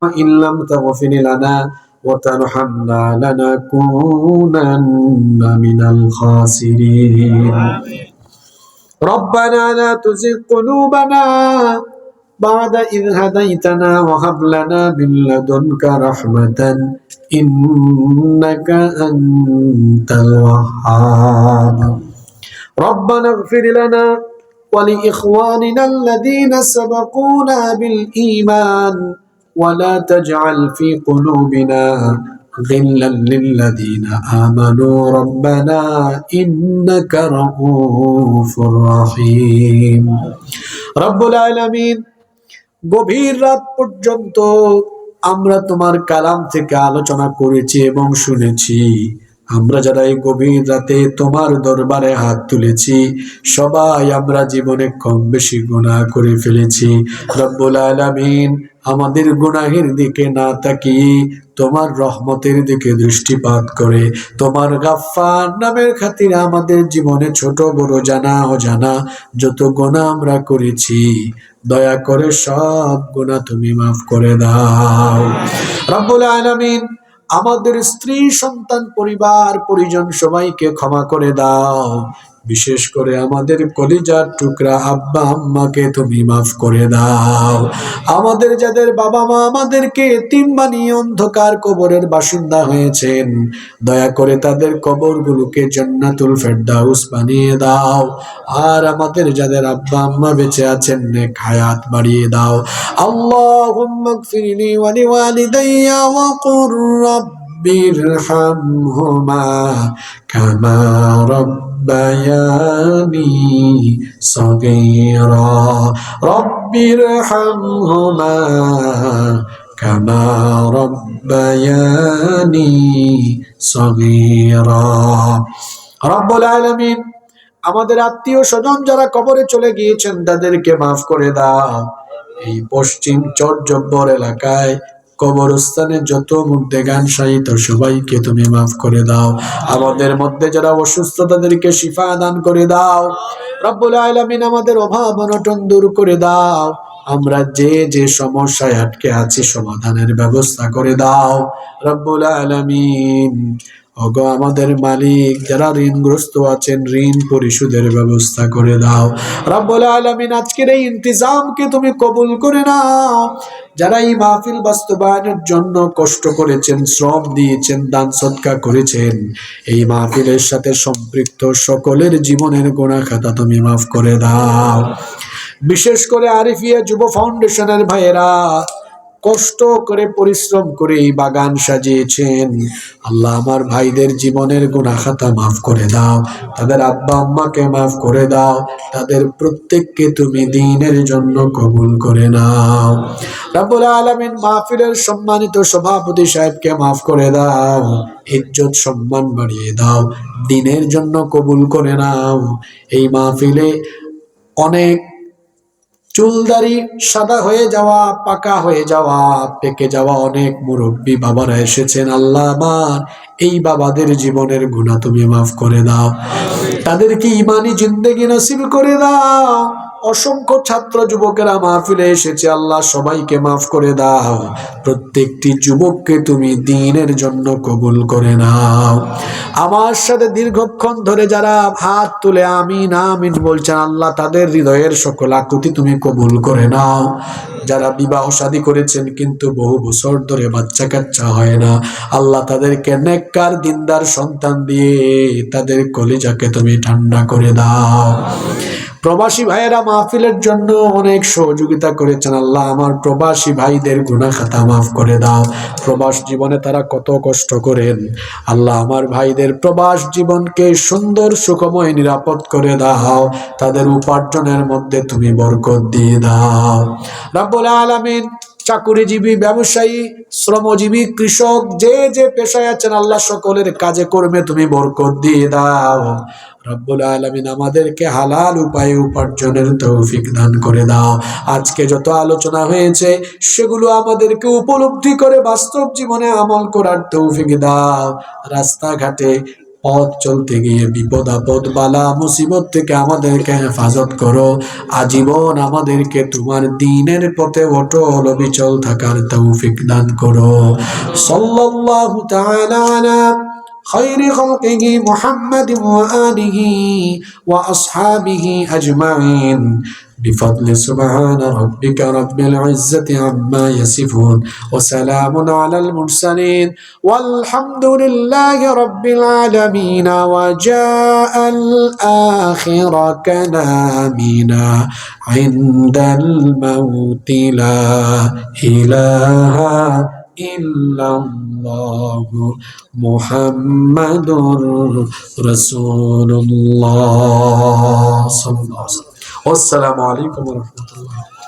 إن لم تغفر لنا وترحمنا لنكونن من الخاسرين ربنا لا تزغ قلوبنا بعد إذ هديتنا وهب لنا من لدنك رحمة إنك أنت الوهاب ربنا اغفر لنا ولإخواننا الذين سبقونا بالإيمان ولا تجعل في قلوبنا غلا للذين آمنوا ربنا إنك رؤوف رحيم رب العالمين গভীর রাত পর্যন্ত আমরা তোমার কালাম থেকে আলোচনা করেছি এবং শুনেছি। আমরা যারা এই গভীর রাতে তোমার দরবারে হাত তুলেছি সবাই আমরা জীবনে কম বেশি গুনাহ করে ফেলেছি। রব্বুল আলামিন আমাদের গুনাহের দিকে না তাকিয়ে তোমার রহমতের দিকে দৃষ্টিপাত করে তোমার গাফফার নামের খাতিরে আমাদের জীবনে ছোট বড় জানা অজানা যত গুনাহ আমরা করেছি দয়া করে সব গুনাহ তুমি মাফ করে দাও। রব্বুল আলামিন আমাদের স্ত্রী সন্তান পরিবার পরিজন সবাইকে ক্ষমা করে দাও। বিশেষ করে আমাদের কলিজার টুকরা আব্বা আম্মাকে তুমি মাফ করে দাও। আমাদের যাদের বাবা মা আমাদেরকে এতিম বানিয়ে অন্ধকার কবরের বাসিন্দা হয়েছেন দয়া করে তাদের কবরগুলোকে জান্নাতুল ফেরদাউস বানিয়ে দাও। আর আমাদের যাদের আব্বা আম্মা বেঁচে আছেন নেক হায়াত বাড়িয়ে দাও। আল্লাহুম্মা গফিরলি ওয়া লিওয়ালিদাইয়া ওয়া কুর রাব্বিরহামহুমা কামা ربياني صغيرا رب ارحمهما كما ربياني صغيرا রব্বুল আলামিন আমাদের আত্মীয় স্বজন যারা কবরে চলে গিয়েছেন তাদেরকে মাফ করে দাও। এই পশ্চিম চরজব্বর এলাকায় কবরস্থানে যত মুর্দেগান শায়িত সবাইকে তুমি মাফ করে দাও। আমাদের মধ্যে যারা অসুস্থ তাদেরকে শিফা দান করে দাও। রব্বুল আলামিন আমাদের অভাব অনটন দূর করে দাও। আমরা যে যে সমস্যায় আটকে আছি সমাধানের ব্যবস্থা করে দাও। রব্বুল আলামিন ওগো আমাদের মালিক যারা ঋণগ্রস্ত আছেন ঋণ পরিশোধের ব্যবস্থা করে দাও। রব্বুল আলামিন আজকের এই ইন্তিজামকে তুমি কবুল করে নাও। যারা এই মাহফিল বাস্তবায়নের জন্য কষ্ট করেছেন শ্রম দিয়েছেন দান সদকা করেছেন এই মাহফিলের সাথে সম্পৃক্ত সকলের জীবনের গুনাহ খাতা তুমি মাফ করে দাও। বিশেষ করে আরিফিয়া যুব ফাউন্ডেশনের ভাইয়েরা কষ্ট করে পরিশ্রম করে এই বাগান সাজিয়েছেন আল্লাহ আমার ভাইদের জীবনের গুনাহ খাতা মাফ করে দাও। তাদের আব্বা আম্মাকে মাফ করে দাও। তাদের প্রত্যেককে তুমি দ্বীনের জন্য কবুল করে নাও। রব্বুল আলামিন মাহফিলের সম্মানিত সভাপতি সাহেবকে মাফ করে দাও। ইজ্জত সম্মান বাড়িয়ে দাও। দ্বীনের জন্য কবুল করে নাও। এই মাহফিলে অনেক চুলদারি সাদা হয়ে যাওয়া পাকা হয়ে যাওয়া পেকে যাওয়া অনেক মুরব্বী বাবারা এসেছেন আল্লাহ আমার এই বাবাদের জীবনের গুনাহ তুমি মাফ করে দাও। তাদেরকে ঈমানি জিন্দেগি নসিব করে দাও। অসংখ্য ছাত্র যুবকেরা মাহফিলে এসেছে আল্লাহ সবাইকে মাফ করে দাও। প্রত্যেকটি যুবককে তুমি দ্বীনের জন্য কবুল করে নাও। আমার সাথে দীর্ঘক্ষণ ধরে যারা হাত তুলে আমিন আমিন বলছেন আল্লাহ তাদের হৃদয়ের সকল আকুতি তুমি কবুল করে নাও। যারা বিবাহ শাদী করেছেন কিন্তু বহু বছর ধরে বাচ্চা কাচ্চা হয় না আল্লাহ তাদেরকে নেককার দিনদার সন্তান দিয়ে তাদের কলিজাকে তুমি ঠান্ডা করে দাও। প্রবাসী ভাইয়েরা মাহফিলের জন্য অনেক সহযোগিতা করেছেন আল্লাহ আমার প্রবাসী ভাইদের গুনাহ খাতা মাফ করে দাও। প্রবাস জীবনে তারা কত কষ্ট করেন আল্লাহ আমার ভাইদের প্রবাস জীবনকে সুন্দর সুখময় নিরাপদ করে দাও। তাদের উপার্জনের মধ্যে তুমি বরকত দিয়ে দাও। রব্বুল আলামিন চাকুরিজীবী ব্যবসায়ী শ্রমজীবী কৃষক যে যে পেশায় আছেন আল্লাহ সকলের কাজে কর্মে তুমি বরকত দিয়ে দাও। রব্বুল আলামিন আমাদেরকে হালাল উপায়ে উপার্জনের তৌফিক দান করে দাও। আজকে যত আলোচনা হয়েছে সেগুলো আমাদেরকে উপলব্ধি করে বাস্তব জীবনে আমল করার তৌফিক দাও। রাস্তাঘাটে পথ চলতে গিয়ে বিপদ আপদ বালা মুসিবত থেকে আমাদেরকে হেফাজত করো। আজীবন আমাদেরকে তোমার দ্বীনের পথে অটল অবিচল থাকার তৌফিক দান করো। সাল্লাল্লাহু তাআলা আলা خير خلقه محمد وآله وأصحابه أجمعين بفضل سبحان ربك رب العزة عما يصفون وسلام على المرسلين والحمد لله رب العالمين وجاء الآخر كلامنا عند الموت لا إله إلا الله محمد رسول الله صلى الله عليه وسلم। والسلام عليكم ورحمة الله।